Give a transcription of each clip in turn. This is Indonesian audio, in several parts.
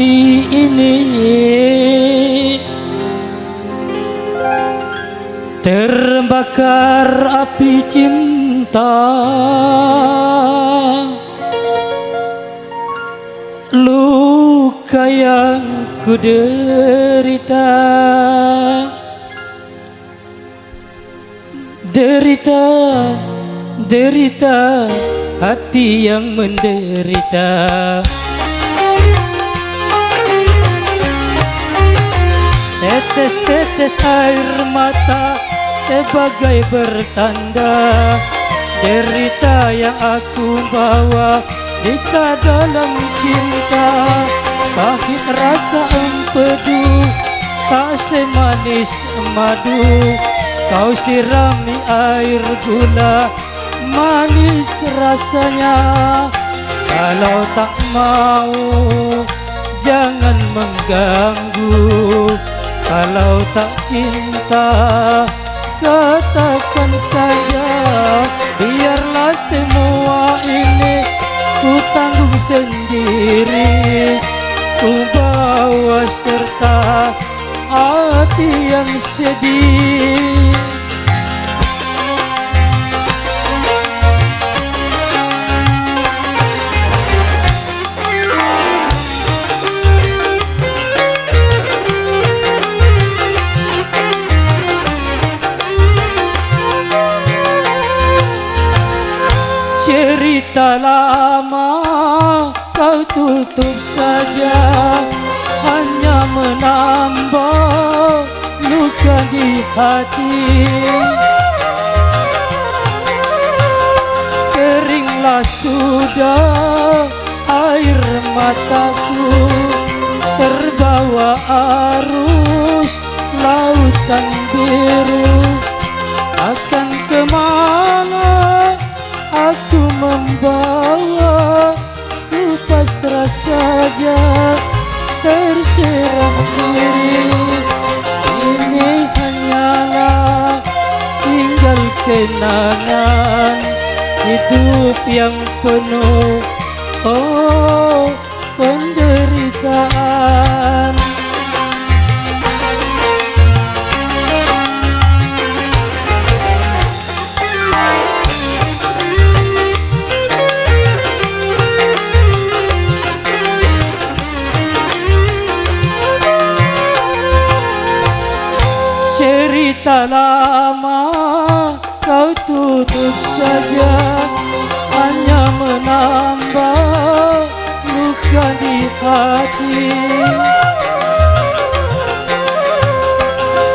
hati ini terbakar api cinta, luka yang ku derita, derita, derita hati yang menderita. Tetes-tetes air mata sebagai bertanda derita yang aku bawa di dalam cinta. Pahit rasa empedu, tak semanis madu, kau sirami air gula, manis rasanya. Kalau tak mau jangan mengganggu, kalau tak cinta katakan saja. Biarlah semua ini ku tanggung sendiri, ku bawa serta hati yang sedih. Cerita lama kau tutup saja, hanya menambah luka di hati. Keringlah sudah air mataku, terbawa arus lautan biru. Akan kemana aku membawa, ku pasrah saja terserah diri. Ini hanyalah tinggal kenangan hidup yang penuh penderitaan. Cerita lama kau tutup saja, hanya menambah luka di hati.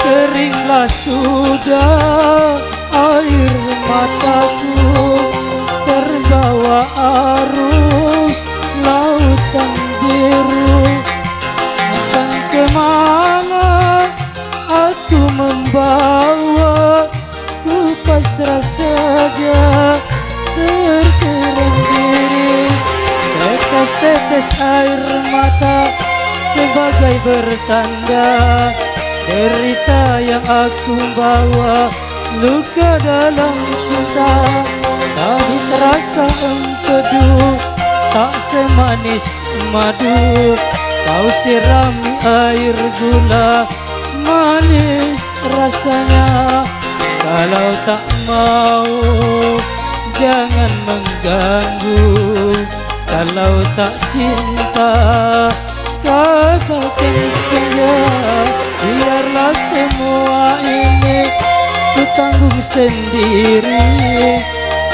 Keringlah sudah air mataku, terbawa arus lautan biru. Akan kemana aku membawa, ku pasrah saja terserah diri. Tetes-tetes air mata sebagai bertanda derita yang aku bawa, luka dalam cinta. Pahit rasa empedu, tak semanis madu, kau sirami air gula, manis rasanya. Kalau tak mau jangan mengganggu, kalau tak cinta katakan saja. Biarlah semua ini ku tanggung sendiri,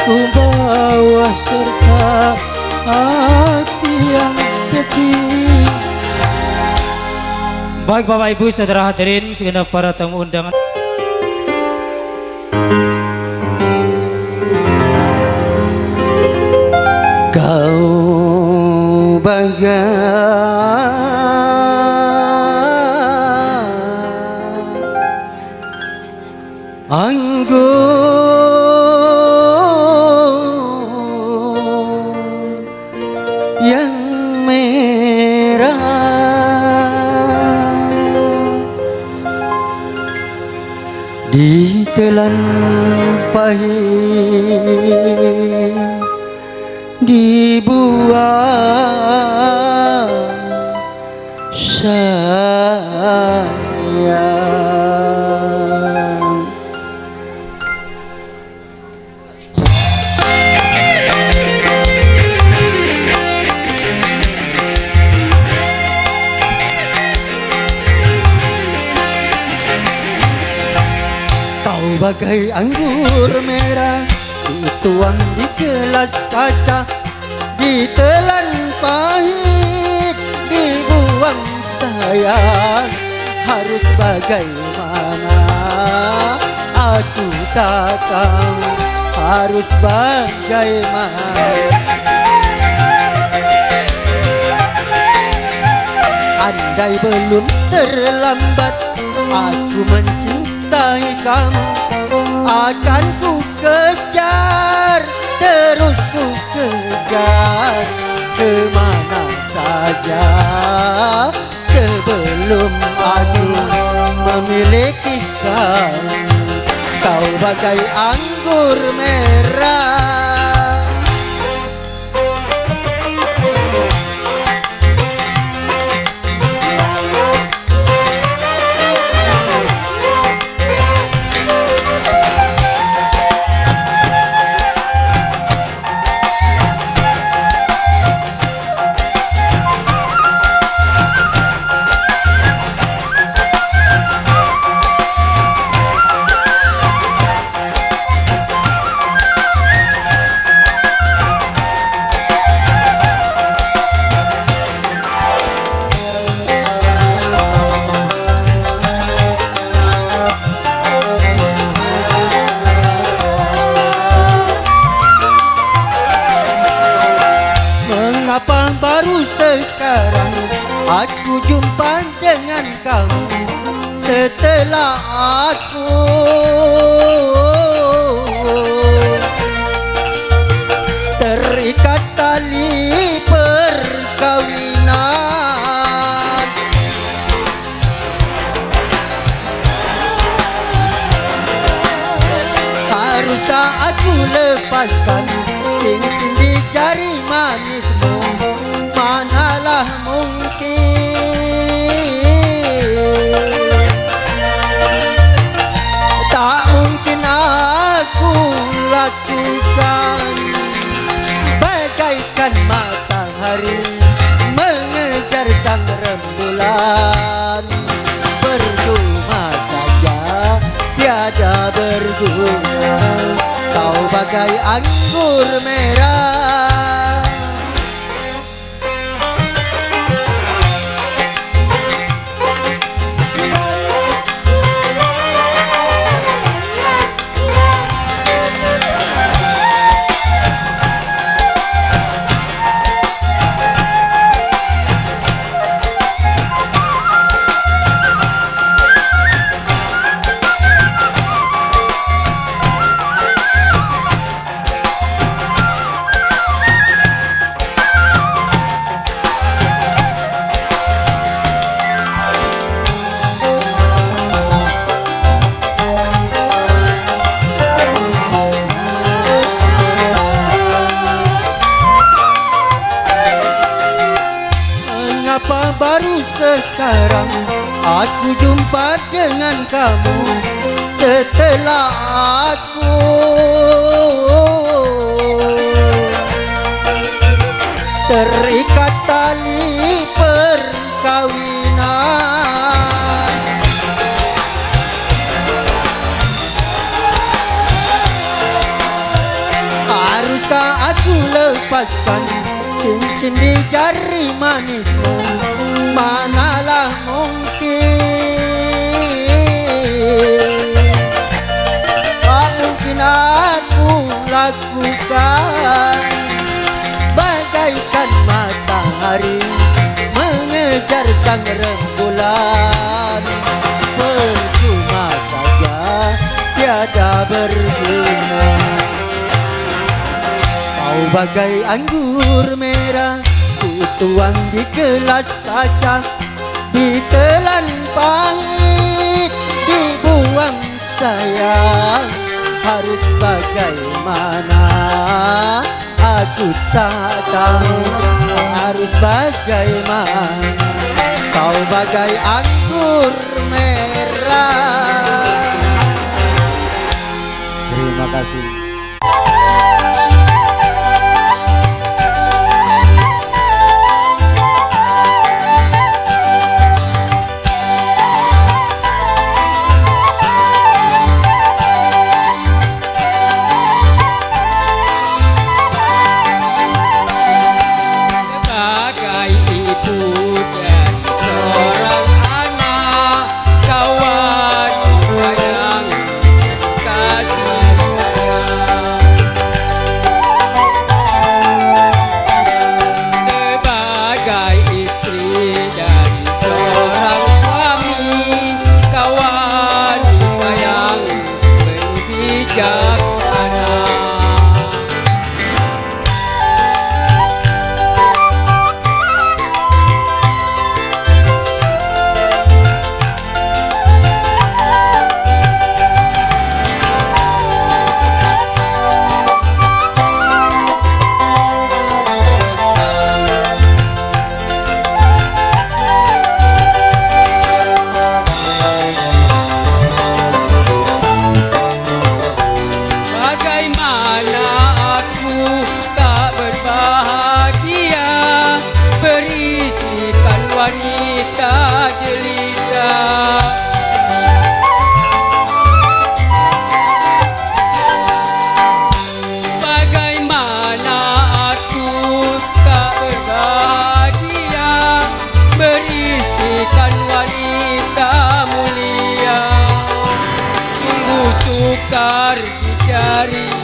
ku bawa serta hati yang sedih. Baik Bapak Ibu saudara hadirin segenap para tamu undangan. Kau bagai anggur yang merah, bagai anggur merah, tuang di gelas kaca, ditelan pahit, dibuang sayang. Harus bagaimana aku tak tahu, harus bagaimana. Andai belum terlambat aku mencintai kamu, akan ku kejar, terus ku kejar kemana saja sebelum aku memiliki kamu. Kau bagai anggur merah, baru sekarang aku jumpa dengan kamu, setelah aku terikat tali perkawinan. Haruskah aku lepaskan cincin di jari manismu? Manalah mungkin, tak mungkin aku lakukan. Bagaikan matahari mengejar sang rembulan, percuma saja tiada berguna. Kau bagai anggur merah, baru sekarang aku jumpa dengan kamu, setelah aku terikat tali perkawinan. Haruskah aku lepaskan cincin di jari manismu? Manalah mungkin, tak mungkin aku lakukan. Bagaikan matahari mengejar sang rembulan, percuma saja tiada berguna. Kau bagai anggur merah, tuang di gelas kaca, ditelan pahit, dibuang sayang. Harus bagaimana aku tak tahu, harus bagaimana. Kau bagai anggur merah. Terima kasih. Bagaimana aku tak berbahagia berisikan wanita jelita. Bagaimana aku tak berbahagia berisikan wanita mulia. Sungguh sukar dicarikan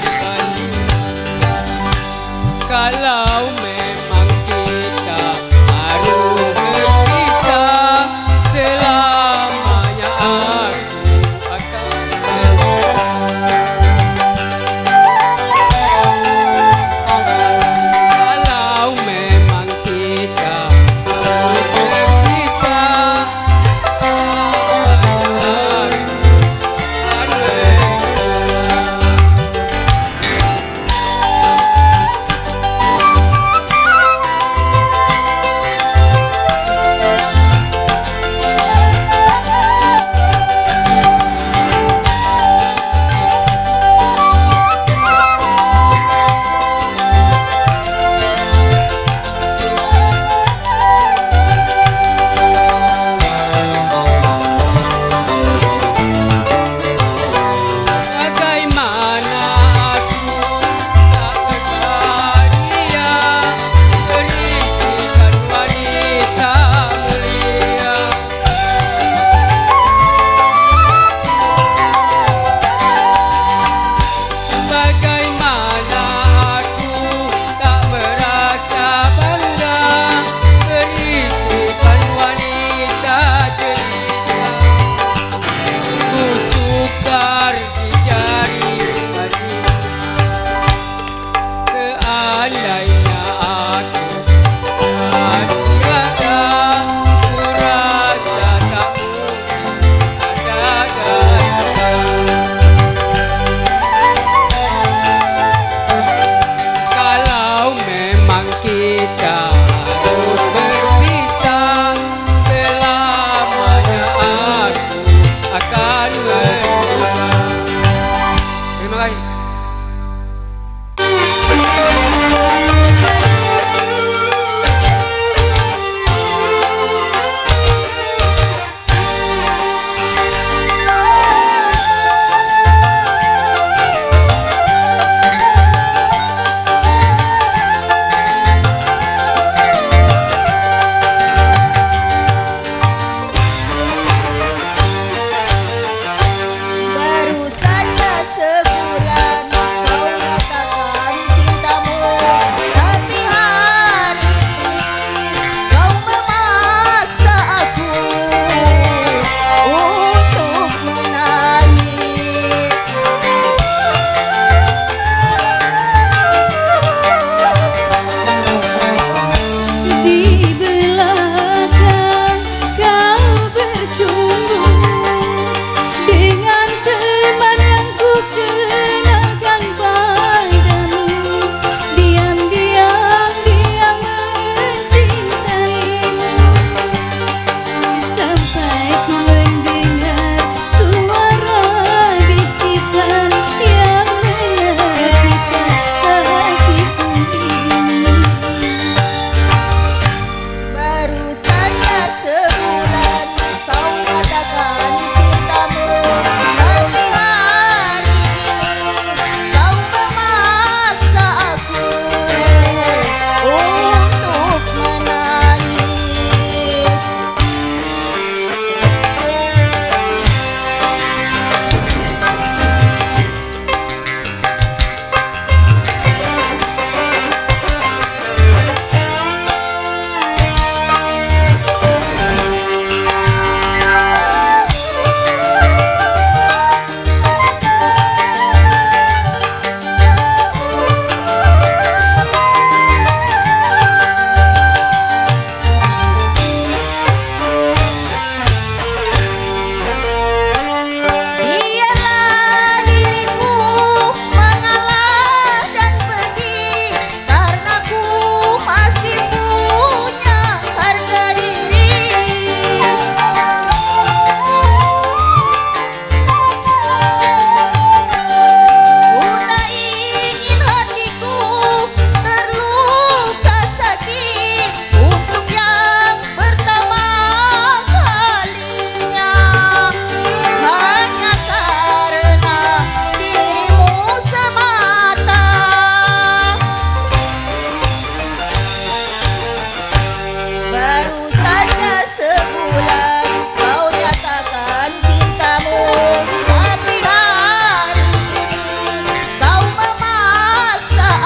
kalau memang kita harus berpisah selamanya. Aku akan kalau memang kita harus berpisah selamanya.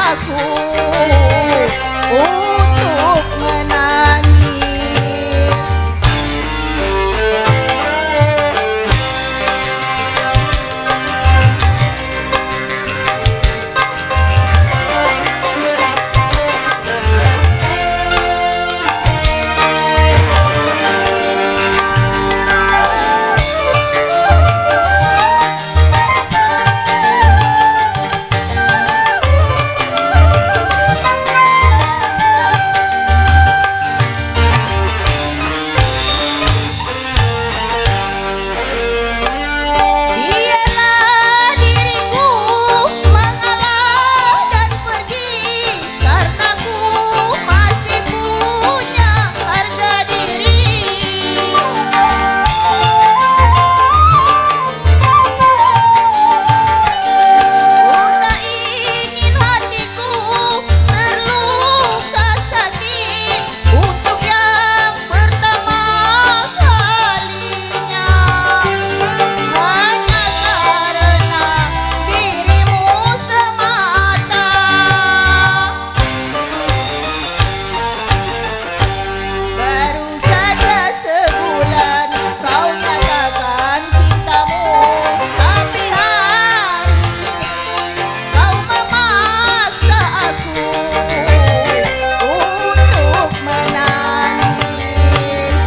aku untuk menangis. Biarlah diriku mengalah dan pergi, karena ku masih punya harga diri. Ku tak ingin hatiku terluka sakit untuk yang pertama kalinya, hanya karena dirimu semata. Baru saja sebulan kau nyatakan cintamu, tapi hari ini kau memaksa aku untuk menangis.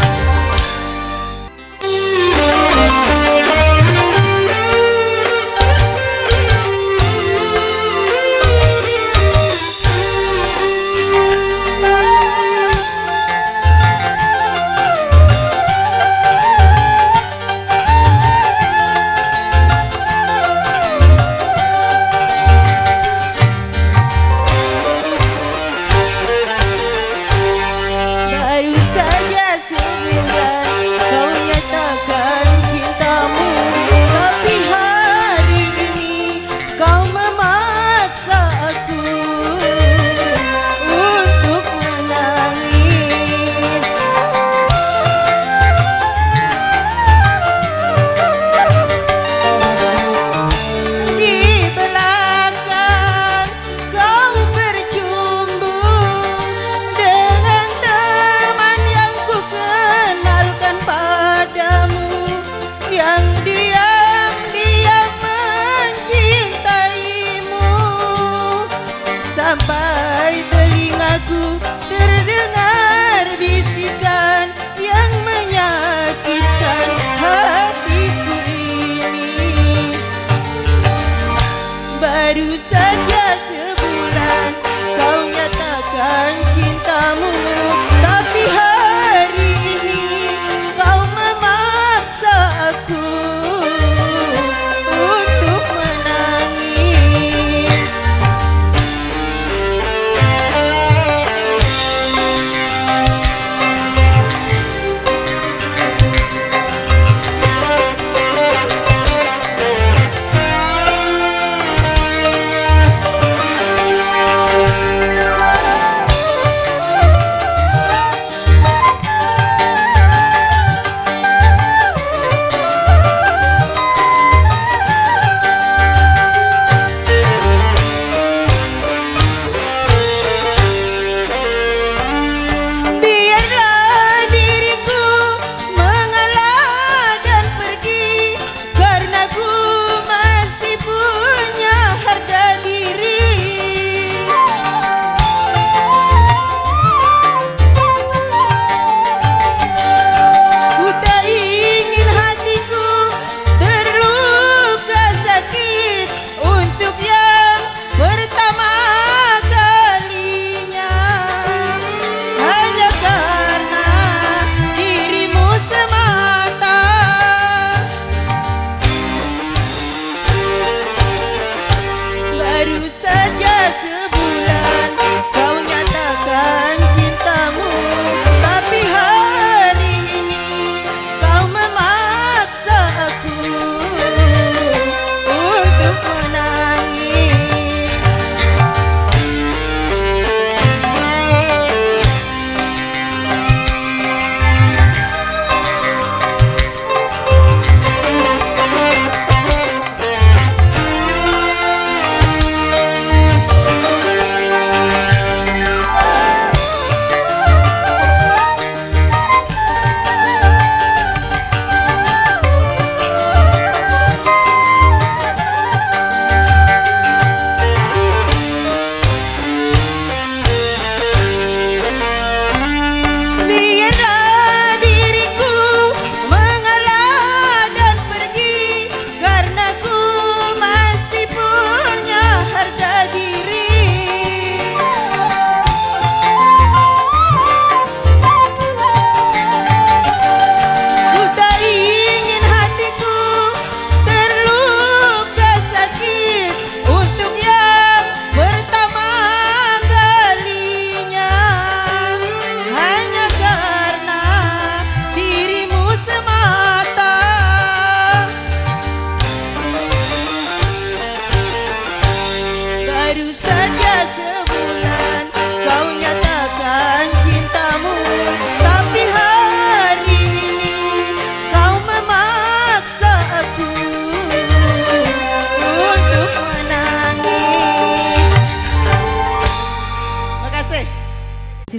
Baru saja sebulan kau nyatakan cintamu, tapi hari ini kau memaksa aku untuk menangis. Di belakang kau bercumbu dengan teman yang ku kenalkan padamu, yang diam-diam mencintaimu.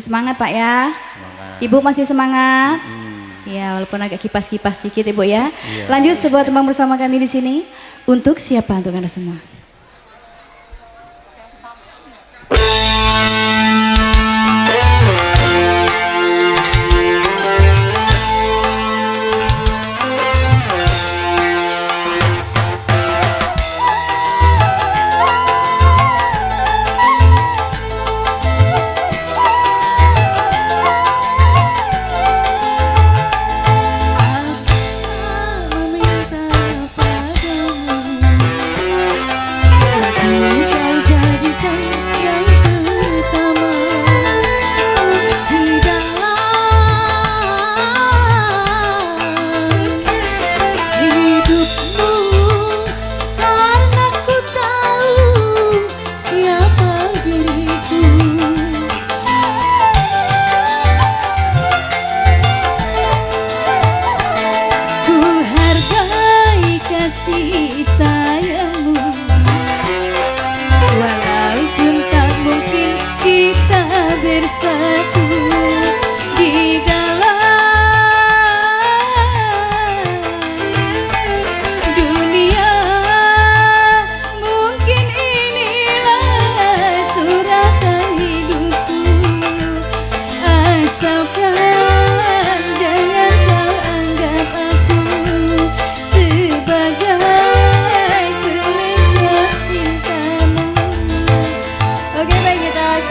Masih semangat Pak ya? Semangat. Ibu masih semangat? Ya, walaupun agak kipas-kipas sedikit Ibu ya. Iya. Lanjut sebuah tembang bersama kami di sini. Untuk siapa? Untuk Anda semua.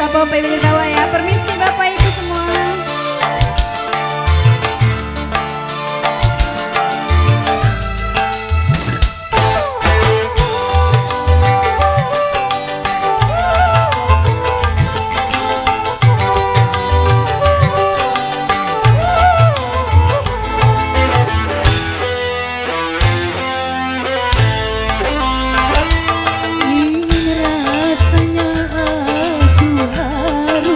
Bapak Ibu bawa ya, permisi Bapak Ibu semua. Ingin rasanya aku harus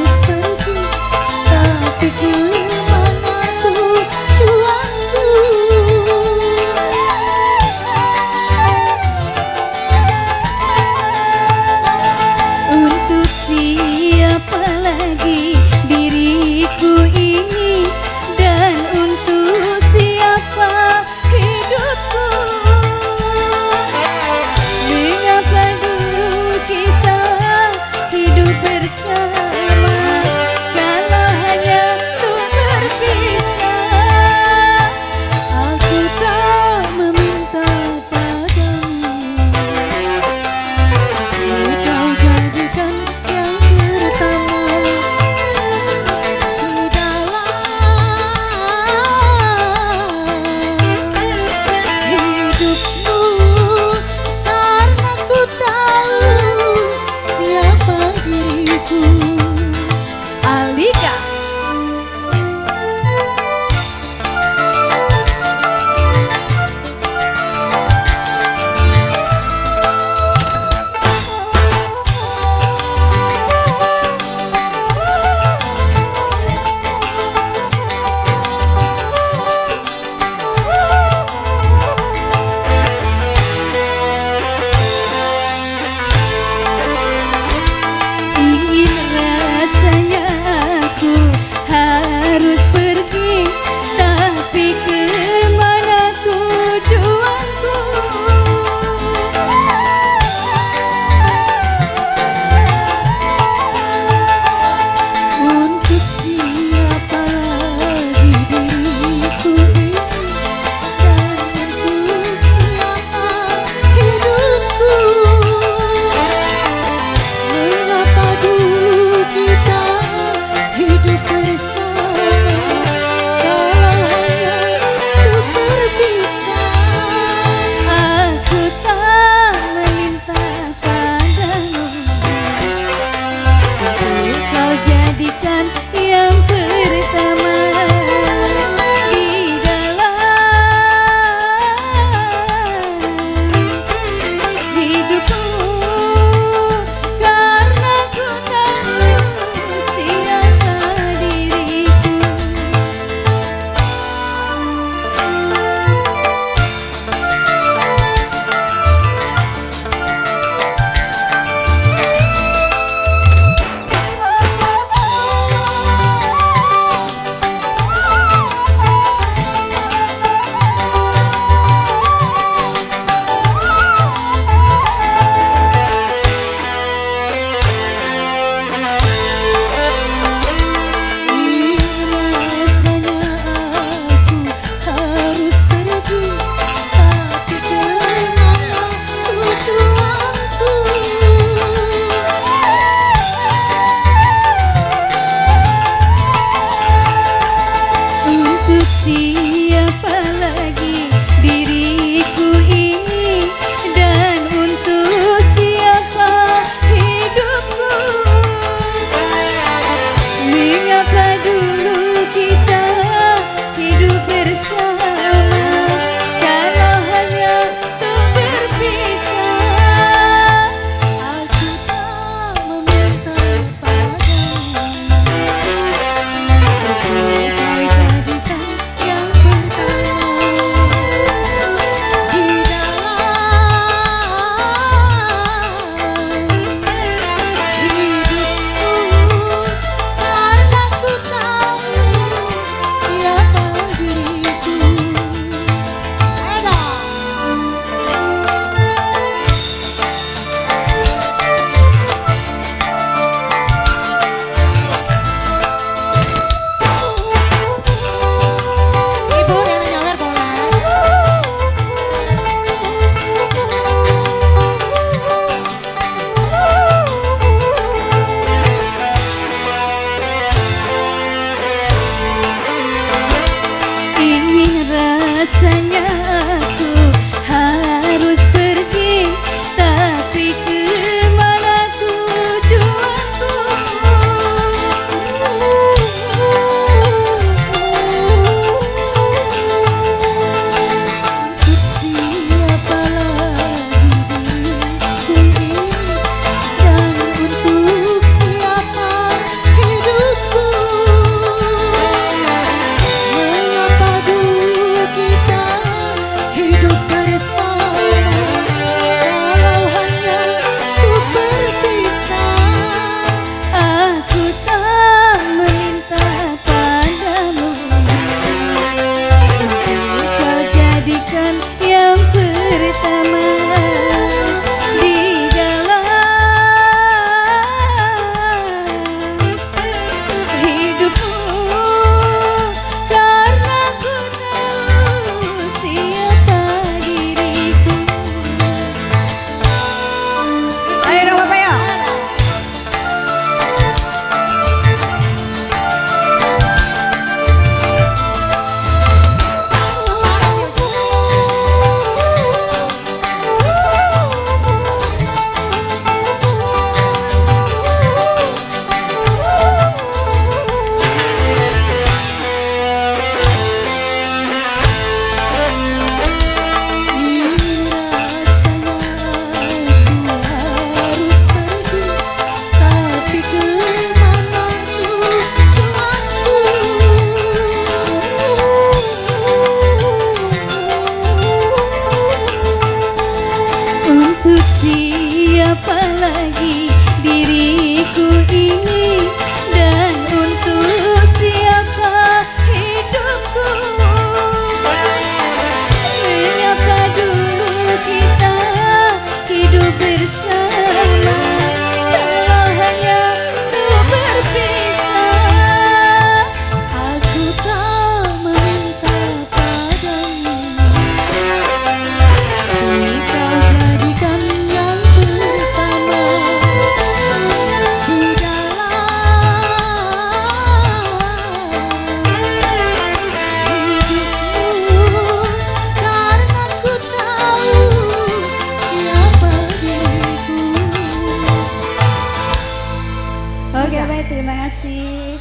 terima kasih.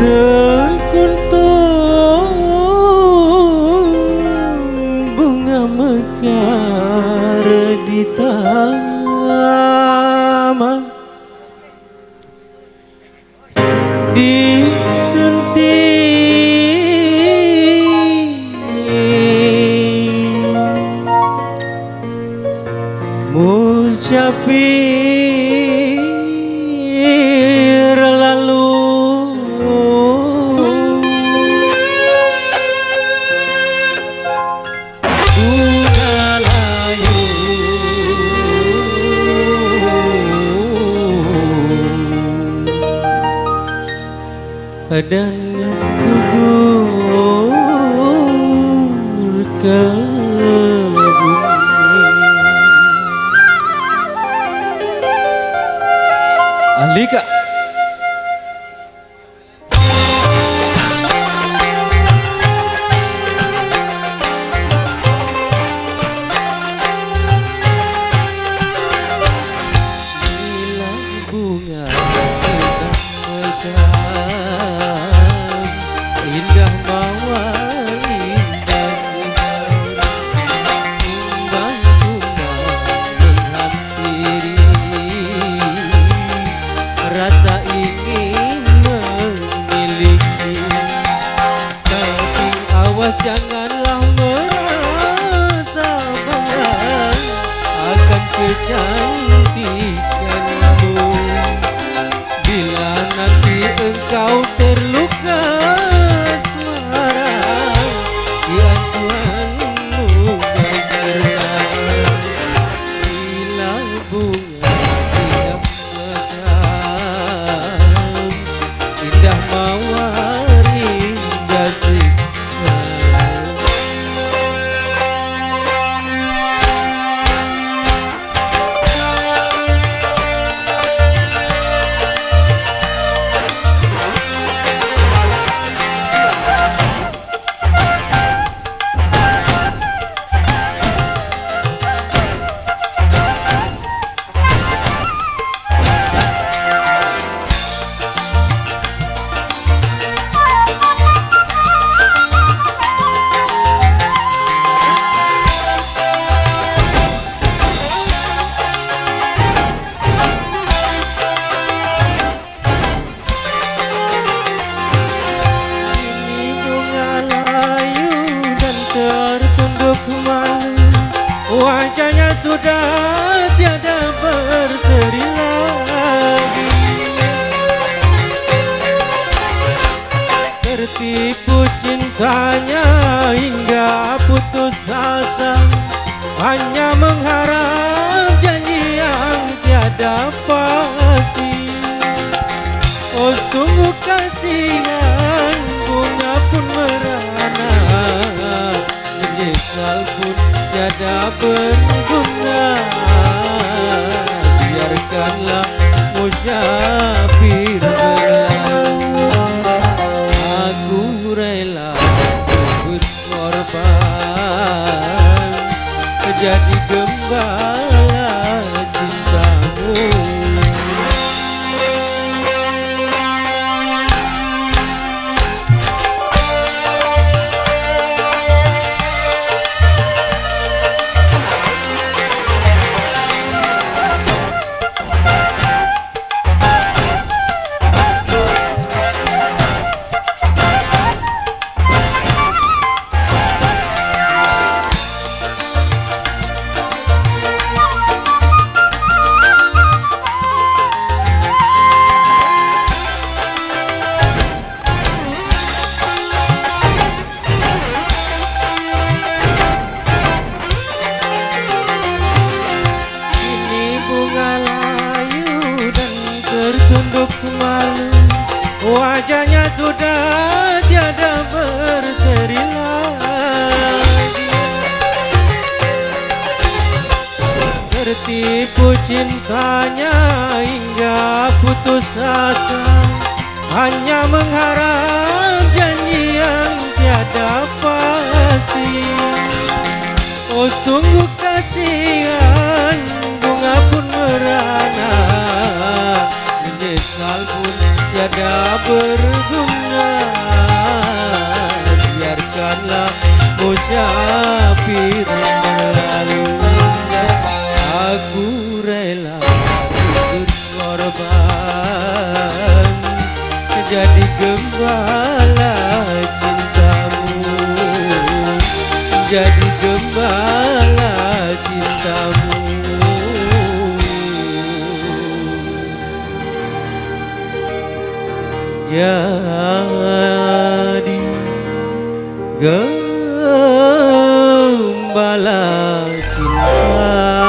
Sekuntum bunga mekar di taman, disenting musafir lalu bunga layu dan gugur ke bumi. Alika bila bunga sedang mekar, indah mawar indah segar, kumbang-kumbang menghampiri, rasa ingin memiliki, tapi awas janganlah merasa bangga akan kecantikanmu. Bila nanti engkau terluka asmara, diantuanmu geserkan. Bila bunga siap mekar, indah mawar indah segar. Ini bunga layu dan tertunduk malu, wajahnya sudah tiada berseri lagi. Tertipu cintanya hingga putus asa, hanya mengharap janji yang tiada pasti. Oh sungguh kasihan, bunga pun merana, menyesal pun tiada berguna. Biarkanlah musafir berlalu, aku rela berkorban jadi gembala cintamu. tunduk malu, wajahnya sudah tiada berseri lagi. tertipu cintanya hingga putus asa, hanya mengharap janji yang tiada pasti. Oh sungguh kasihan, bunga pun merana, menyesal pun tiada berguna. Biarkanlah musafir berlalu, aku rela berkorban jadi gembala cintamu, jadi gembala cintamu. Jadi gembala cintamu.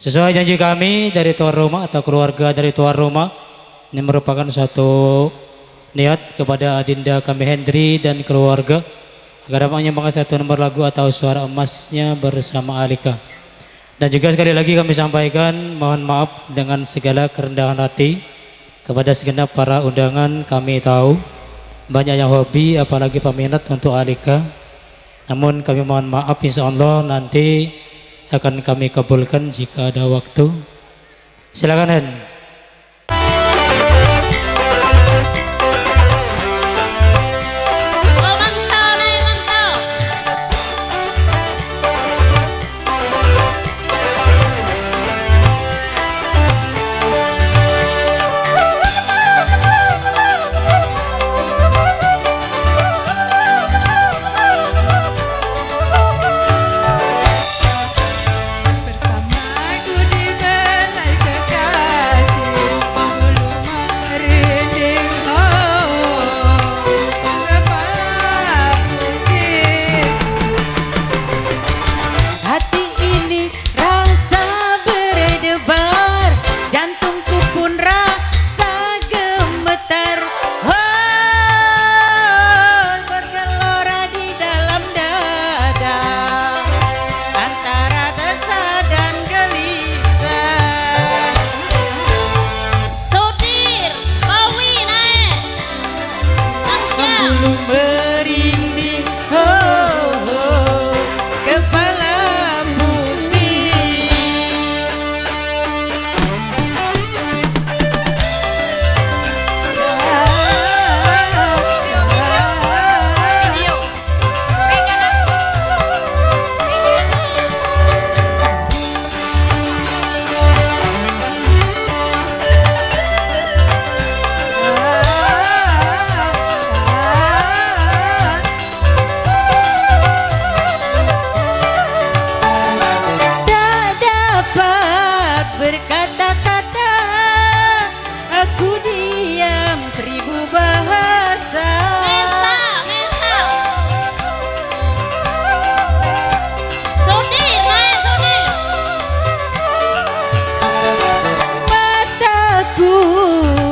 Sesuai janji kami dari tuan rumah atau keluarga dari tuan rumah, ini merupakan suatu niat kepada Adinda kami Hendri dan keluarga agar dapat menyumbangkan satu nomor lagu atau suara emasnya bersama Alika. Dan juga sekali lagi kami sampaikan mohon maaf dengan segala kerendahan hati kepada segenap para undangan. Kami tahu banyak yang hobi apalagi peminat untuk Alika, namun kami mohon maaf, insya Allah nanti akan kami kabulkan jika ada waktu. Silakan Hen.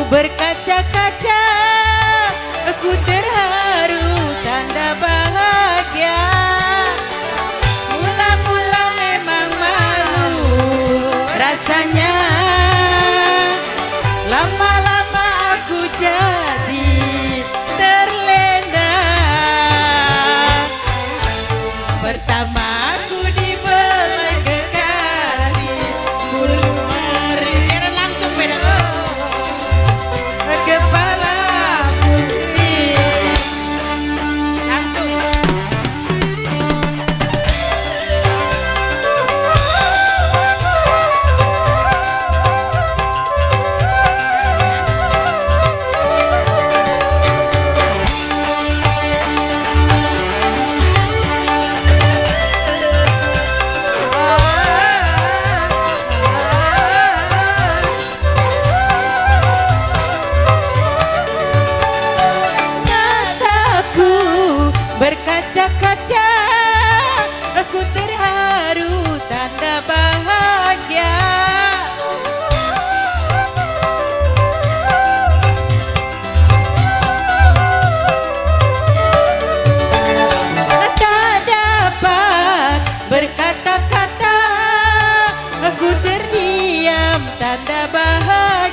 Berkaca-kaca aku terharu tanda bahagia. Mula-mula memang malu rasanya, lama-lama aku jadi terlena. Pertama aku dibelai kekasih, bulu mari siaran langsung beda. Kepala pusing langsung.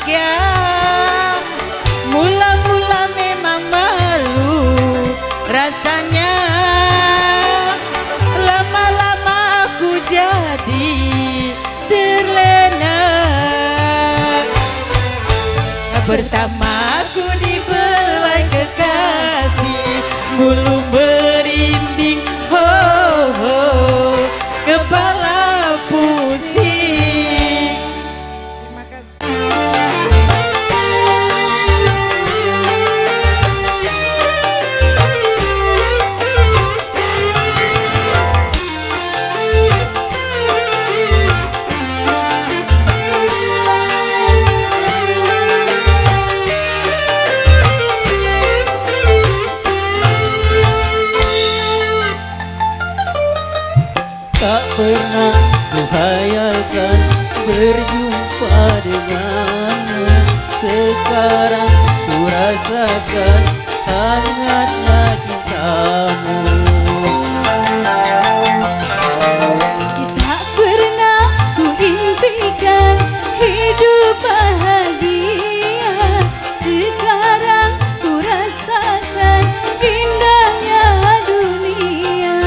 bahagia. Mula-mula memang malu rasanya, lama-lama aku jadi terlena. Pertama aku dibelai kekasih, bulu merinding, ho ho, kepala pusing. Terima kasih. Tak pernah kuhayalkan berjumpa denganmu. Sekarang ku rasakan hangatnya cintamu. Tak pernah ku impikan hidup bahagia. Sekarang ku rasakan indahnya dunia.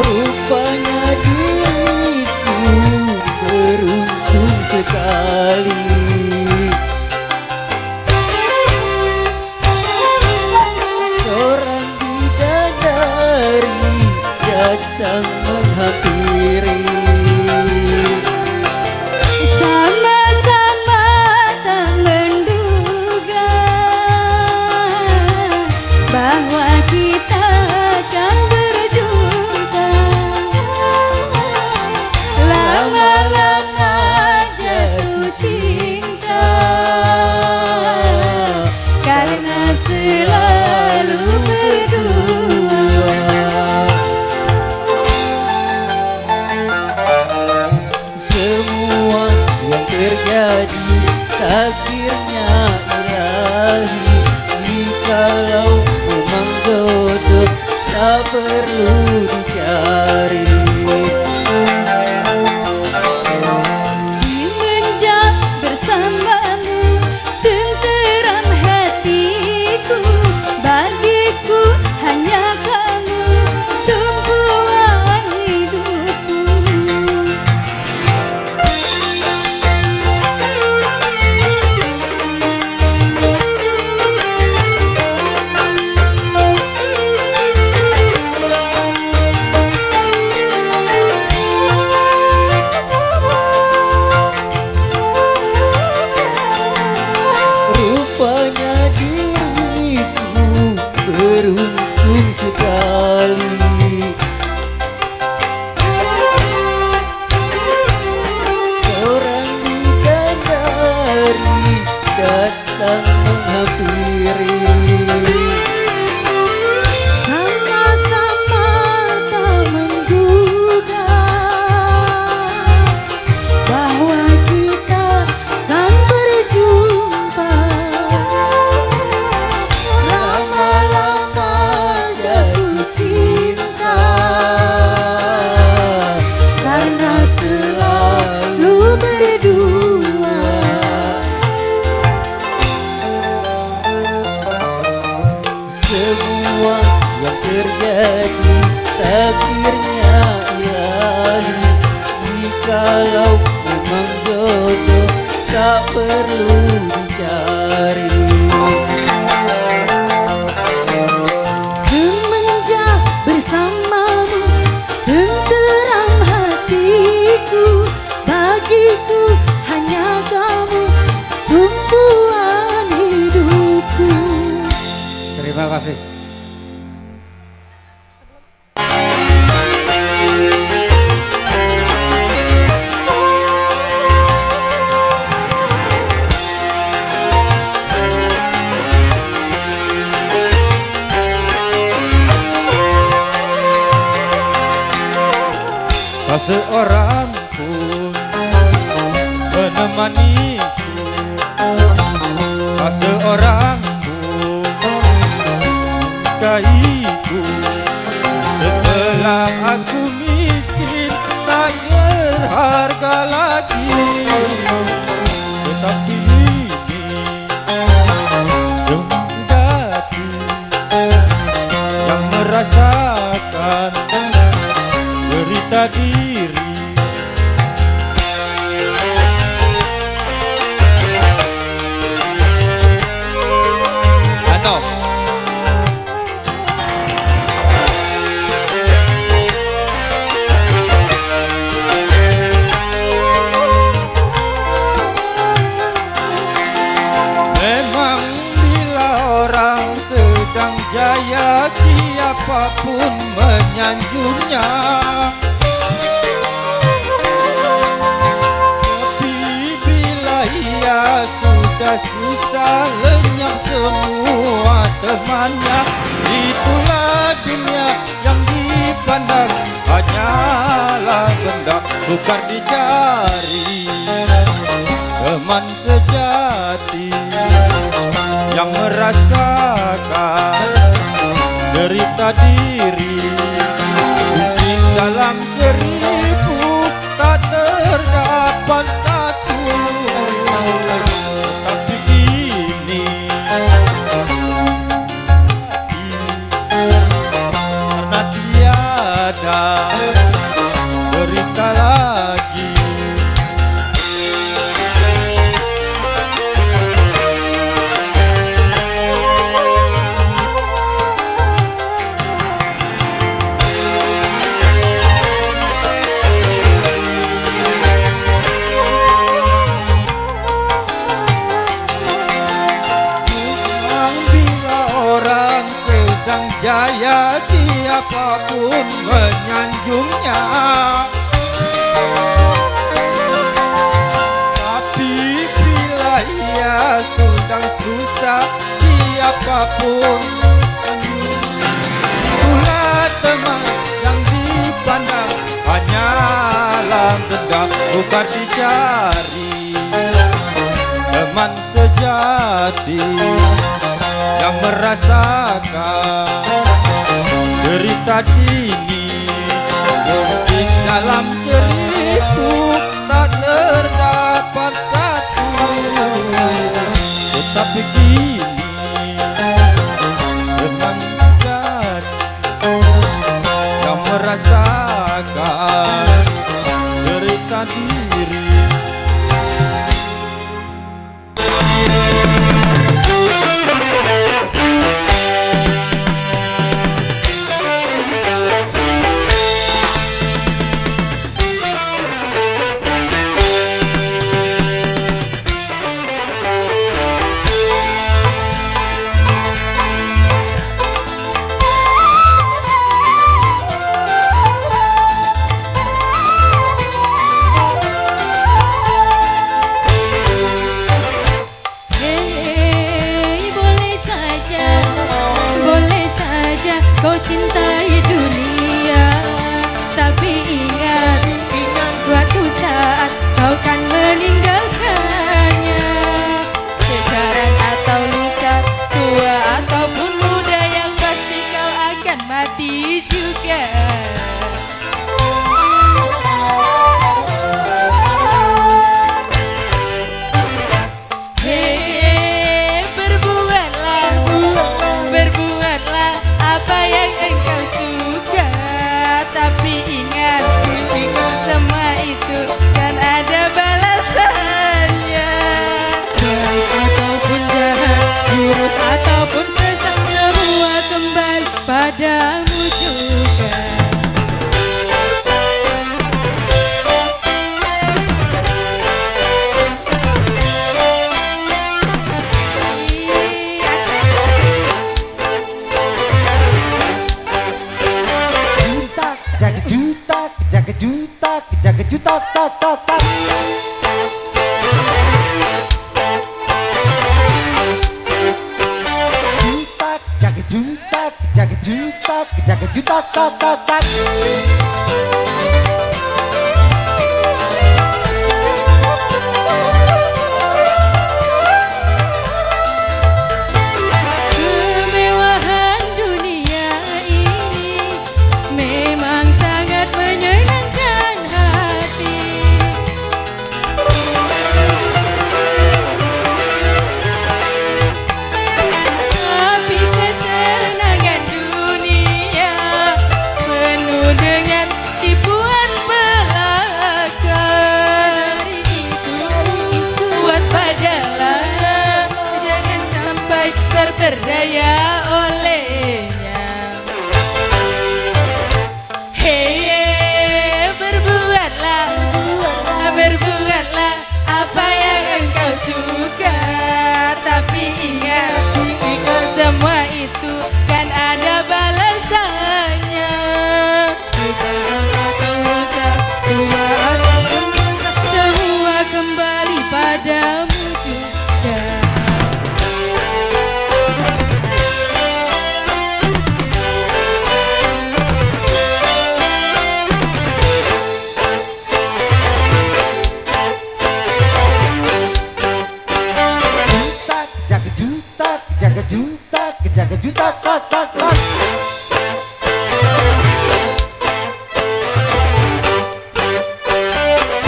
Rupanya diriku beruntung sekali. Seorang bidadari datang menghampiri. Sama-sama tak menduga bahwa kita akan berjumpa. Lama-lama jatuh cinta karena selalu berdua. Semua yang terjadi takdirnya ilahi. Jikalau memang jodoh tak perlu dicari. Semenjak bersamamu tenteram hatiku. Bagiku hanya kamu tumpuan hidupku. Rupanya diriku beruntung sekali. Seorang bidadari datang menghampiri. Sama-sama tak menduga bahwa kita akan berjumpa. Lama-lama jatuh cinta karena selalu berdua. Semua yang terjadi takdirnya ilahi. Jikalau memang jodoh tak perlu dicari. Semenjak bersamamu tenteram hatiku. Bagiku hanya kamu tumpuan hidupku. Terima kasih. tak seorang pun menemaniku, tak seorang pun menikahiku. Setelah aku miskin tak berharga lagi, tetapi ini hati yang merasakan derita diri. Atau memang bila orang sedang jaya siapapun menyanjungnya, tapi bila ia sudah susah lenyap semua temannya, itulah dunia yang dipandang hanyalah benda sukar dicari. Teman sejati yang merasakan derita diri, mungkin dalam 1000 tak terdapat satu, tapi ini karena tiada derita lagi. Jaya siapapun menyanjungnya, tapi bila ia sedang susah siapapun itulah teman yang dipandang hanyalah benda bukan dicari. Teman sejati yang merasakan derita dini, mungkin dalam 1000 tak terdapat satu, tetapi kini teman sejati yang merasakan derita diri. Kau cintai dunia, tapi ingat suatu saat kau kan meninggalkannya. Sekarang atau lusa, tua ataupun muda, yang pasti kau akan mati juga. Berbuatlah apa yang engkau suka, tapi ingat semua itu kan ada balasannya. Baik ataupun jahat, lurus ataupun sesat, semua kembali padamu juga. Jaga jutak tak tak tak. Jutak jaga jutak tak tak tak. terperdaya olehnya. Hei, berbuatlah apa yang engkau suka. Tapi ingat, semua itu kan ada balasannya. Sekarang atau lusa, tua atau dewasa, semua kembali padamu juga. Jaga jutak, jaga jutak, tak tak tak.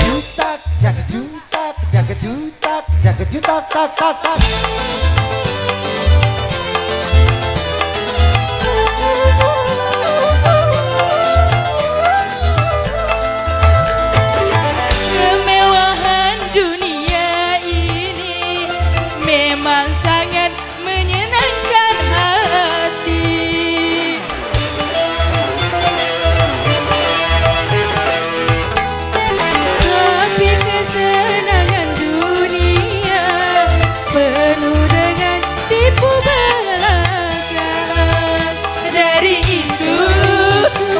Jutak, jaga jutak, jaga jutak, jaga jutak, tak tak tak. Kemewahan dunia ini memang sangat menyenangkan hati. Tapi kesenangan dunia penuh dengan tipu belaka. Dari itu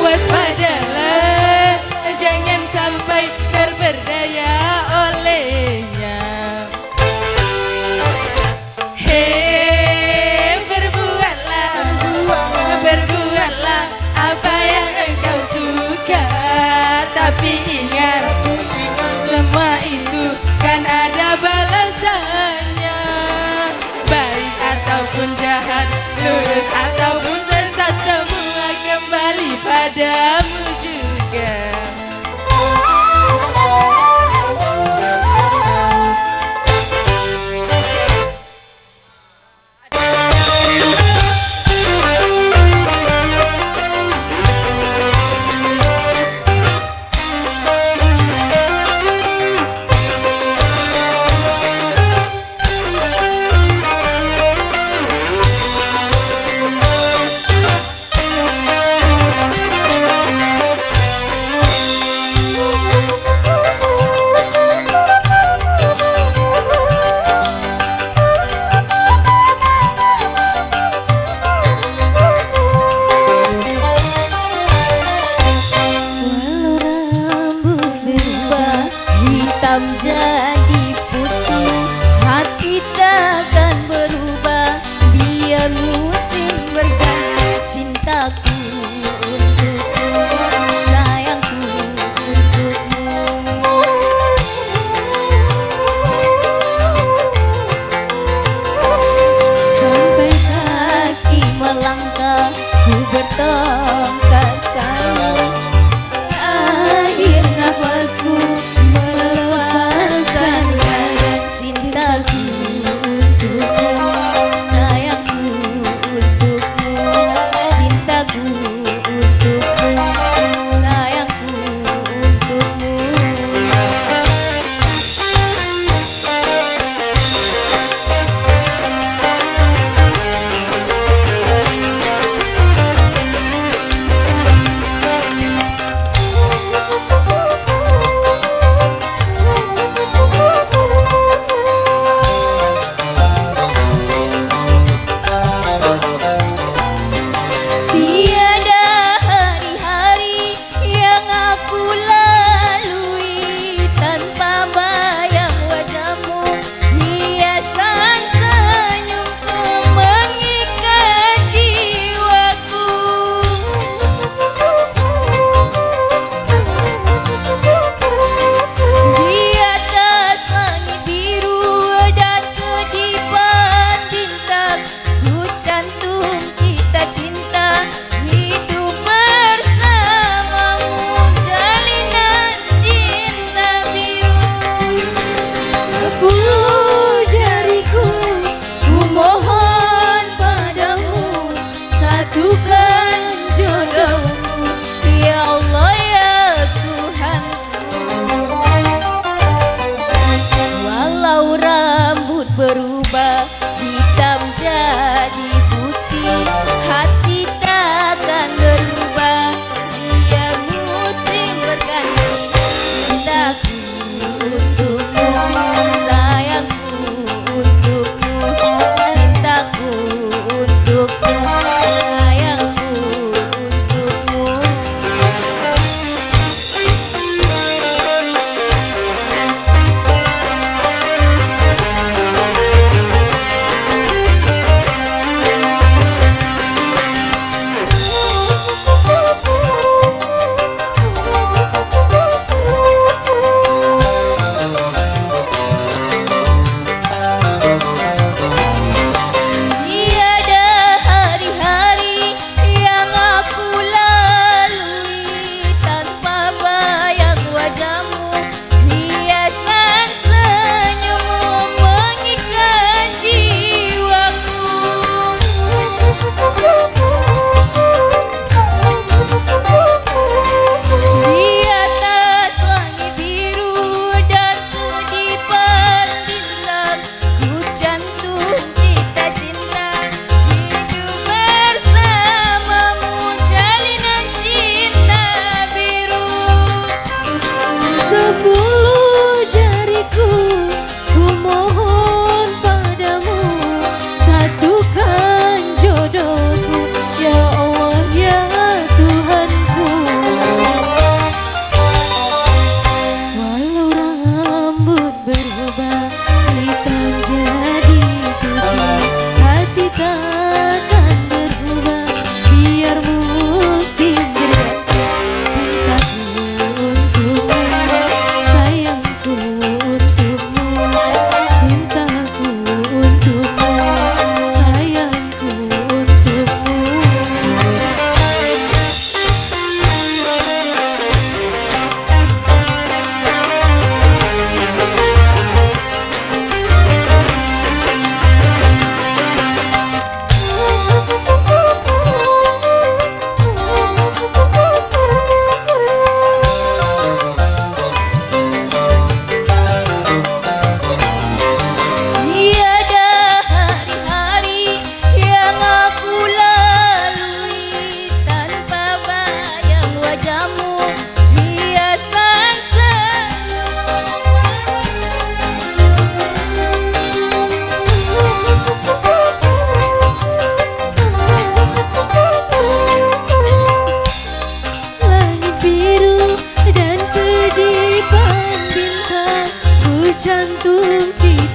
waspadalah, jangan sampai terperdaya olehnya. Hei, berbuatlah apa yang engkau suka. Tapi ingat, semua itu kan ada balasannya. Baik ataupun jahat, lurus ataupun sesat, semua kembali padamu juga. Hitam jadi putih, hati takkan berubah. Biar musim berganti, cintaku untukmu, sayangku untukmu. Sampai kaki melangkah, ku bertongkat kayu. Akhir nafasku melepaskan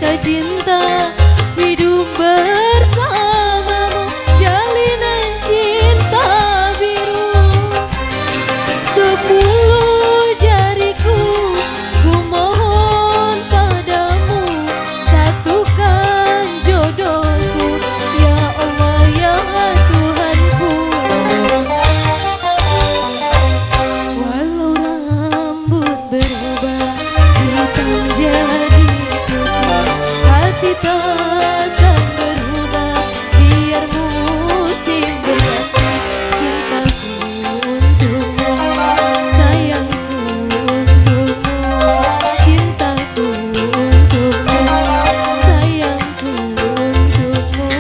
cita cinta hidup bersamamu, jalinan cinta biru. 10 jariku ku mohon padamu, satukan jodohku ya Allah ya Tuhanku. Walau rambut berubah hitam jadi putih, hati takkan berubah biar musim berganti. Cintaku untukmu, sayangku untukmu, cintaku untukmu, sayangku untukmu.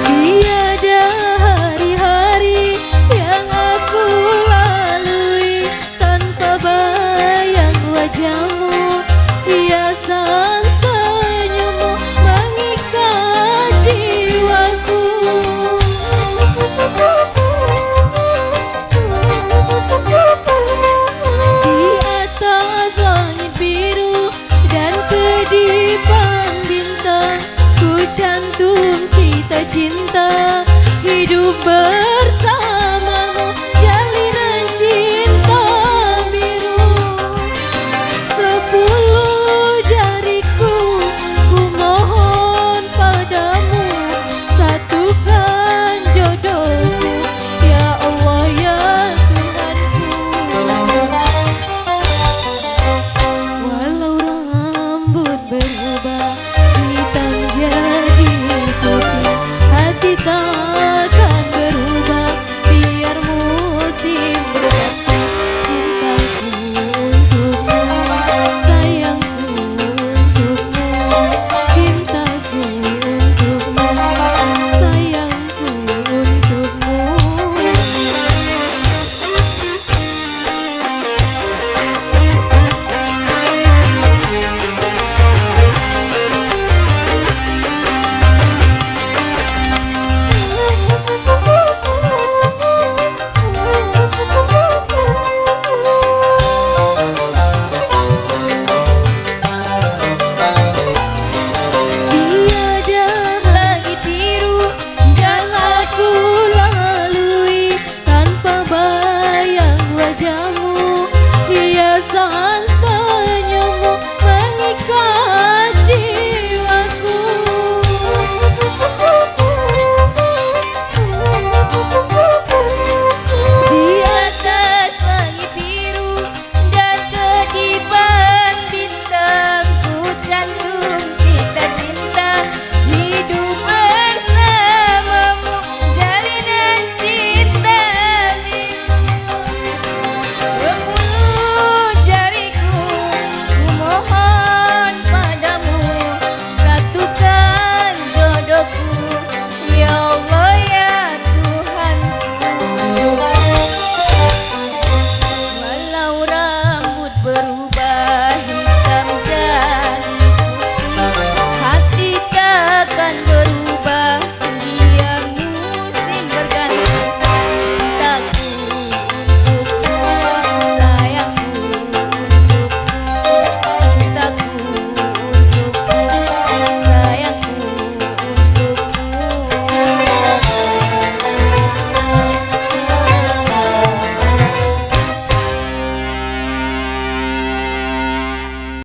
Tiada hari-hari yang aku lalui tanpa bayang wajahmu, hiasan senyummu mengikat jiwaku. Di atas langit biru dan kedipan bintang, ku cantum cita cinta hidup bersama.